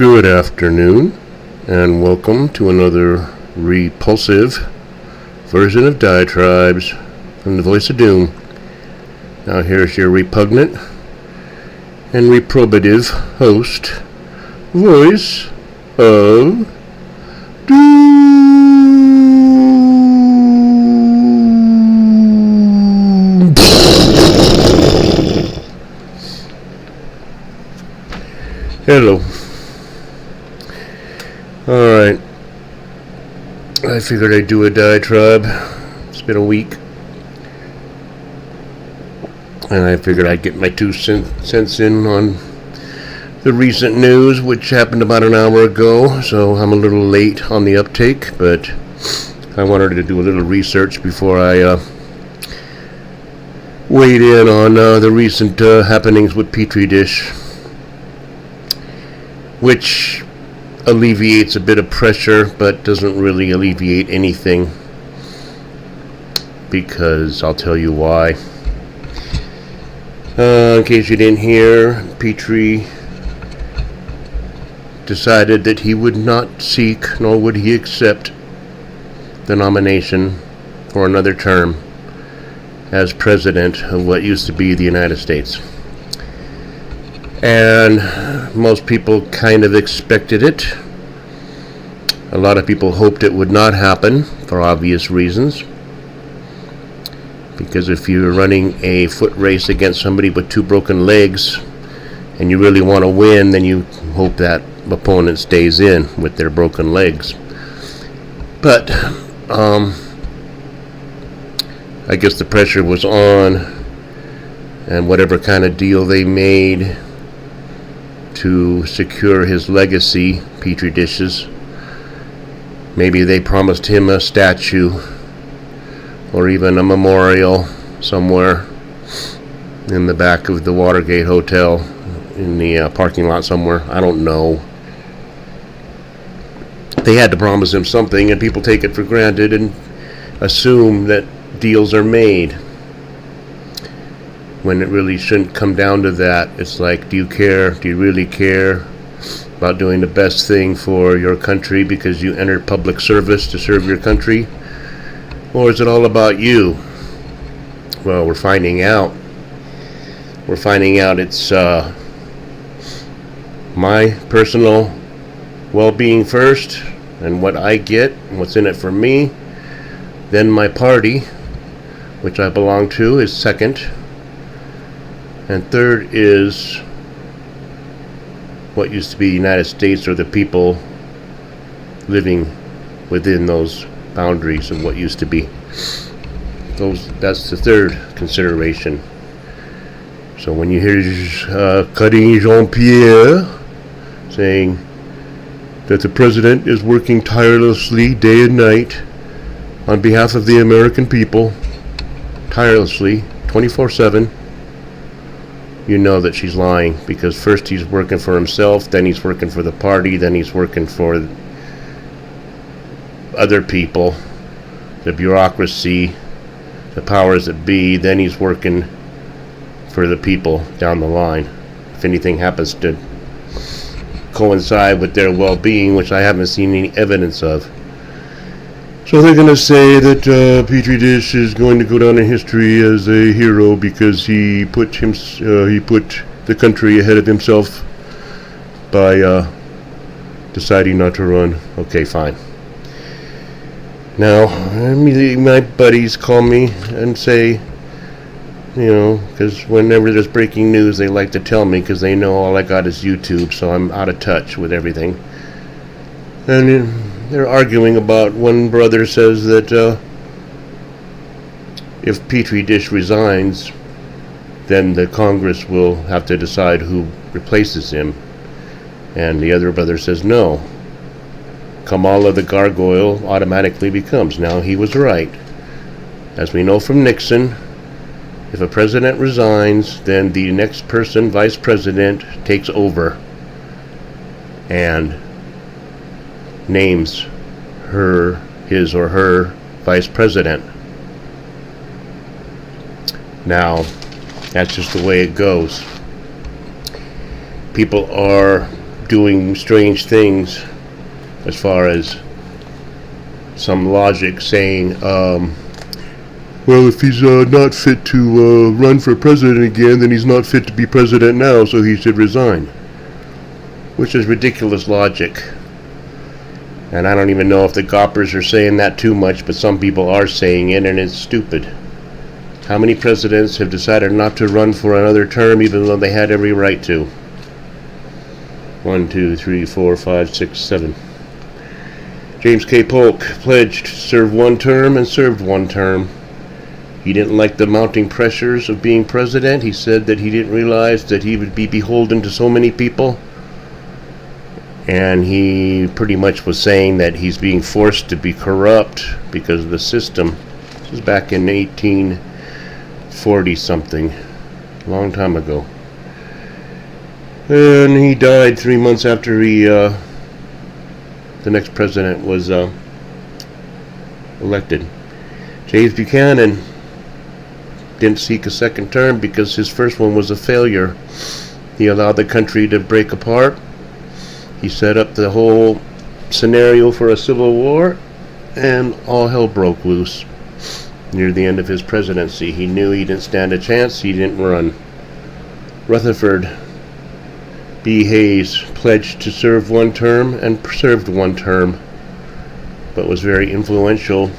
Good afternoon, and welcome to another repulsive version of Diatribes from the Voice of Doom. Now here's your repugnant and reprobative host, Voice of Doom. Hello. Alright, I figured I'd do a diatribe. It's been a week, and I figured I'd get my 2 cents in on the recent news, which happened about an hour ago, so I'm a little late on the uptake, but I wanted to do a little research before I weighed in on the recent happenings with Petri dish, which alleviates a bit of pressure, but doesn't really alleviate anything, because I'll tell you why. In case you didn't hear, Petri decided that he would not seek, nor would he accept, the nomination for another term as president of what used to be the United States. And most people kind of expected it. A lot of people hoped it would not happen for obvious reasons. Because if you're running a foot race against somebody with 2 broken legs and you really want to win, then you hope that opponent stays in with their broken legs. But I guess the pressure was on, and whatever kind of deal they made to secure his legacy, Petri dishes. Maybe they promised him a statue or even a memorial somewhere in the back of the Watergate Hotel, in the parking lot somewhere. I don't know. They had to promise him something, and people take it for granted and assume that deals are made, when it really shouldn't come down to that. It's like, do you care? Do you really care about doing the best thing for your country because you entered public service to serve your country? Or is it all about you? Well, we're finding out. We're finding out it's my personal well-being first, and what I get, and what's in it for me. Then my party, which I belong to, is second. And third is what used to be the United States, or the people living within those boundaries of what used to be. That's the third consideration. So when you hear Cutting Jean-Pierre saying that the president is working tirelessly day and night on behalf of the American people, tirelessly, 24/7, you know that she's lying, because first he's working for himself, then he's working for the party, then he's working for other people, the bureaucracy, the powers that be, then he's working for the people down the line. If anything happens to coincide with their well-being, which I haven't seen any evidence of. So they're going to say that Petri dish is going to go down in history as a hero because he put the country ahead of himself by deciding not to run. Okay, fine. Now, my buddies call me and say, because whenever there's breaking news, they like to tell me, because they know all I got is YouTube, so I'm out of touch with everything. And they're arguing about, one brother says that if Petri dish resigns, then the Congress will have to decide who replaces him. And the other brother says no. Kamala the Gargoyle automatically becomes. Now, he was right. As we know from Nixon, if a president resigns, then the next person, vice president, takes over and names his or her vice president. Now, that's just the way it goes. People are doing strange things as far as some logic saying, well, if he's not fit to run for president again, then he's not fit to be president now, so he should resign. Which is ridiculous logic. And I don't even know if the goppers are saying that too much, but some people are saying it, and it's stupid. How many presidents have decided not to run for another term even though they had every right to? 1, 2, 3, 4, 5, 6, 7. James K. Polk pledged to serve one term and served one term. He didn't like the mounting pressures of being president. He said that he didn't realize that he would be beholden to so many people. And he pretty much was saying that he's being forced to be corrupt because of the system. This was back in 1840-something, a long time ago. And he died 3 months after the next president was elected. James Buchanan didn't seek a second term because his first one was a failure. He allowed the country to break apart. He set up the whole scenario for a civil war, and all hell broke loose near the end of his presidency. He knew he didn't stand a chance. He didn't run. Rutherford B. Hayes pledged to serve one term and served one term, but was very influential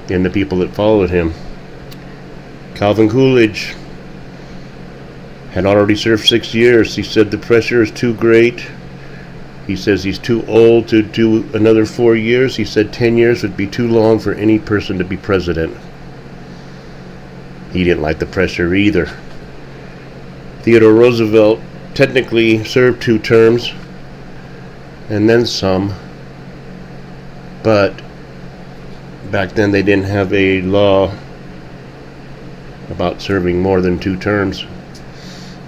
in the people that followed him. Calvin Coolidge had already served 6 years. He said the pressure is too great. He says he's too old to do another 4 years. He said 10 years would be too long for any person to be president. He didn't like the pressure either. Theodore Roosevelt technically served 2 terms and then some, but back then they didn't have a law about serving more than 2 terms,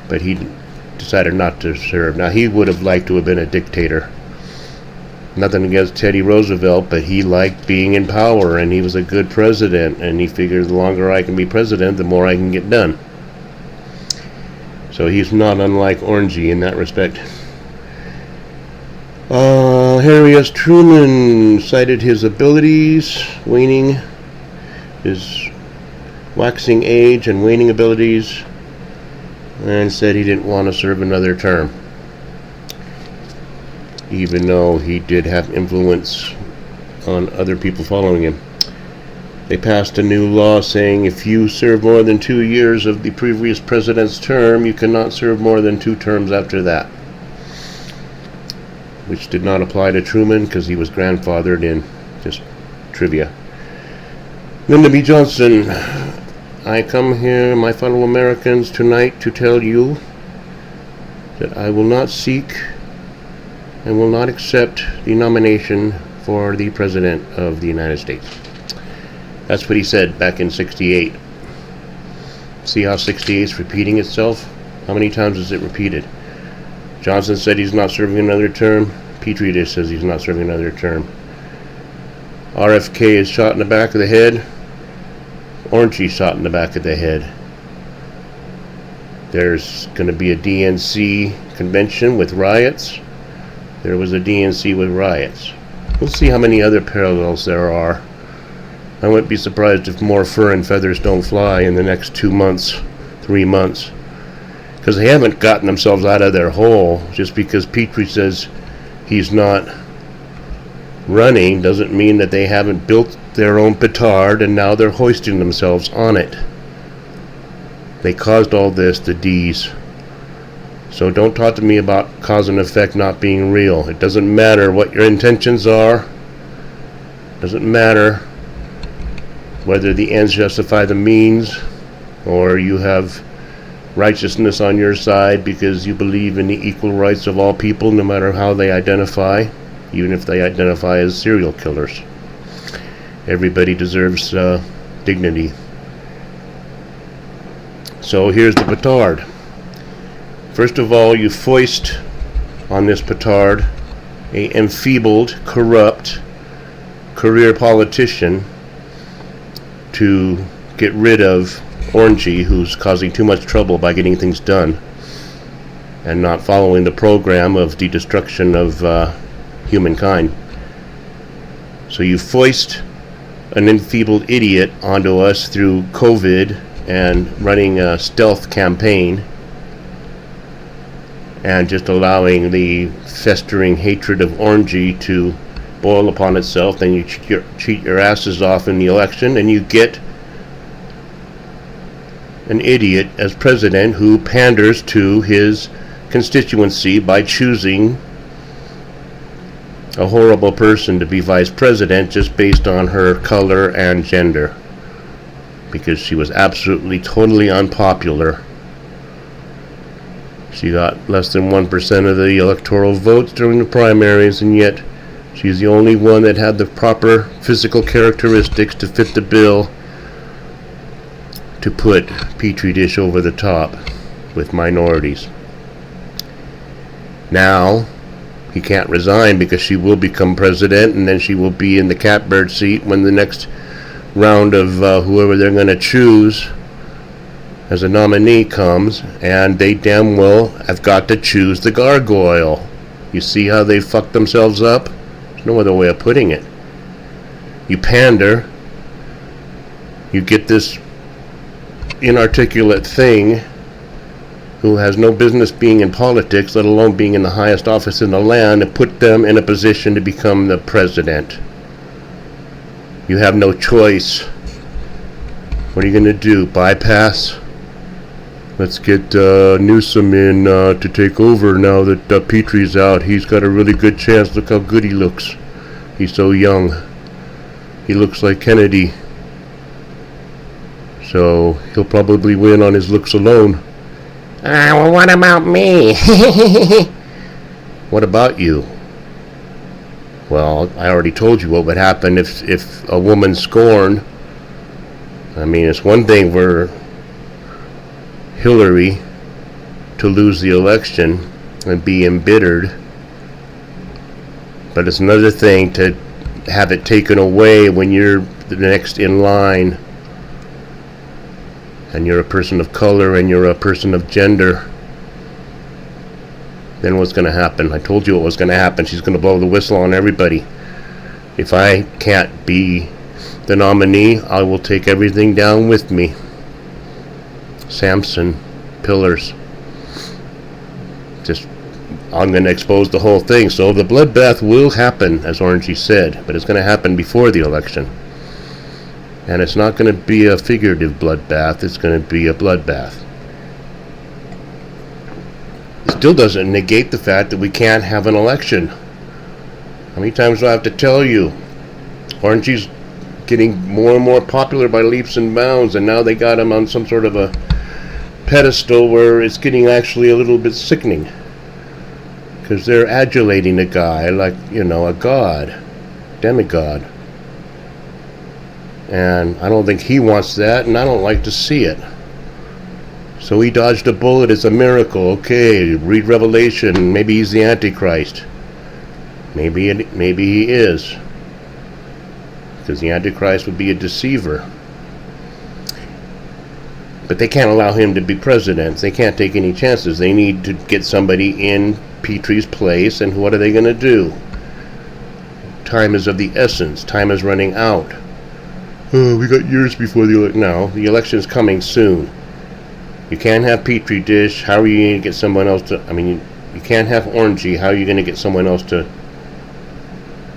but he decided not to serve. Now, he would have liked to have been a dictator. Nothing against Teddy Roosevelt, but he liked being in power, and he was a good president, and he figured the longer I can be president, the more I can get done. So he's not unlike Orangey in that respect. Harry S. Truman cited his abilities, his waxing age and waning abilities, and said he didn't want to serve another term, even though he did have influence on other people following him. They passed a new law saying if you serve more than 2 years of the previous president's term, you cannot serve more than 2 terms after that, which did not apply to Truman because he was grandfathered in. Just trivia. Lyndon B. Johnson: I come here, my fellow Americans, tonight to tell you that I will not seek and will not accept the nomination for the President of the United States. That's what he said back in 68. See how 68 is repeating itself? How many times is it repeated? Johnson said he's not serving another term. Petri just says he's not serving another term. RFK is shot in the back of the head. Orangey shot in the back of the head. There's going to be a DNC convention with riots. There was a DNC with riots. We'll see how many other parallels there are. I wouldn't be surprised if more fur and feathers don't fly in the next 2 months, 3 months. Because they haven't gotten themselves out of their hole. Just because Petri says he's not running doesn't mean that they haven't built their own petard and now they're hoisting themselves on it. They caused all this, the D's. So don't talk to me about cause and effect not being real. It doesn't matter what your intentions are. It doesn't matter whether the ends justify the means, or you have righteousness on your side because you believe in the equal rights of all people, no matter how they identify, even if they identify as serial killers. Everybody deserves dignity. So here's the petard. First of all, you foist on this petard a enfeebled, corrupt career politician to get rid of Orangey, who's causing too much trouble by getting things done. and not following the program of the destruction of humankind. So you foist an enfeebled idiot onto us through COVID and running a stealth campaign and just allowing the festering hatred of Orangey to boil upon itself. Then you cheat your asses off in the election, and you get an idiot as president who panders to his constituency by choosing a horrible person to be vice president just based on her color and gender, because she was absolutely totally unpopular. She got less than 1% of the electoral votes during the primaries, and yet she's the only one that had the proper physical characteristics to fit the bill to put Petri dish over the top with minorities. Now he can't resign because she will become president, and then she will be in the catbird seat when the next round of whoever they're going to choose as a nominee comes, and they damn well have got to choose the gargoyle. You see how they fucked themselves up? There's no other way of putting it. You pander, you get this inarticulate thing who has no business being in politics, let alone being in the highest office in the land, and put them in a position to become the president. You have no choice. What are you going to do? Bypass? Let's get Newsom in to take over now that Petri's out. He's got a really good chance. Look how good he looks. He's so young. He looks like Kennedy. So he'll probably win on his looks alone. Well, what about me? What about you? Well, I already told you what would happen if a woman scorned. I mean, it's one thing for Hillary to lose the election and be embittered, but it's another thing to have it taken away when you're the next in line, and you're a person of color and you're a person of gender. Then what's going to happen? I told you what was going to happen. She's going to blow the whistle on everybody. If I can't be the nominee, I will take everything down with me. Samson, pillars. Just, I'm going to expose the whole thing. So the bloodbath will happen, as Orangey said, but it's going to happen before the election. And it's not going to be a figurative bloodbath, it's going to be a bloodbath. It still doesn't negate the fact that we can't have an election. How many times do I have to tell you? Orangey's getting more and more popular by leaps and bounds, and now they got him on some sort of a pedestal where it's getting actually a little bit sickening. Because they're adulating a guy like, a god, demigod. And I don't think he wants that, and I don't like to see it. So he dodged a bullet. It's a miracle. Okay, read Revelation. Maybe he's the Antichrist. Maybe he is. Because the Antichrist would be a deceiver. But they can't allow him to be president. They can't take any chances. They need to get somebody in Petri's place, and what are they going to do? Time is of the essence. Time is running out. We got years before the election. No, the election's coming soon. You can't have Petri dish. How are you going to get someone else to... you can't have Orangey. How are you going to get someone else to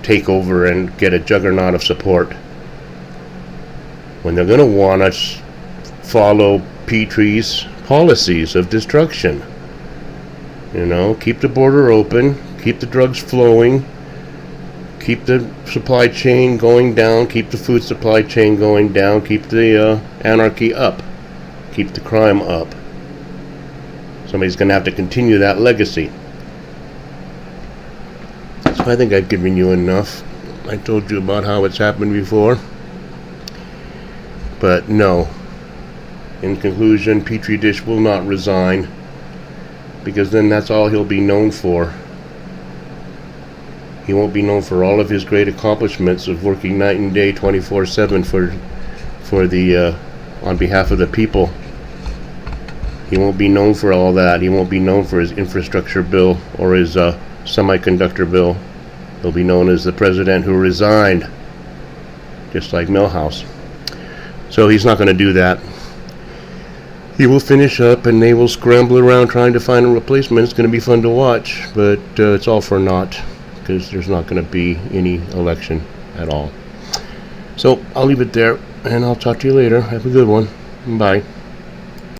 take over and get a juggernaut of support when they're going to want us follow Petri's policies of destruction? Keep the border open, keep the drugs flowing, keep the supply chain going down, keep the food supply chain going down, keep the anarchy up, keep the crime up. Somebody's going to have to continue that legacy. So I think I've given you enough. I told you about how it's happened before. But no. In conclusion, Petri dish will not resign, because then that's all he'll be known for. He won't be known for all of his great accomplishments of working night and day 24/7 for the on behalf of the people. He won't be known for all that. He won't be known for his infrastructure bill or his semiconductor bill. He'll be known as the president who resigned, just like Milhouse. So he's not going to do that. He will finish up and they will scramble around trying to find a replacement. It's going to be fun to watch, but it's all for naught because there's not going to be any election at all. So I'll leave it there and I'll talk to you later. Have a good one. Bye.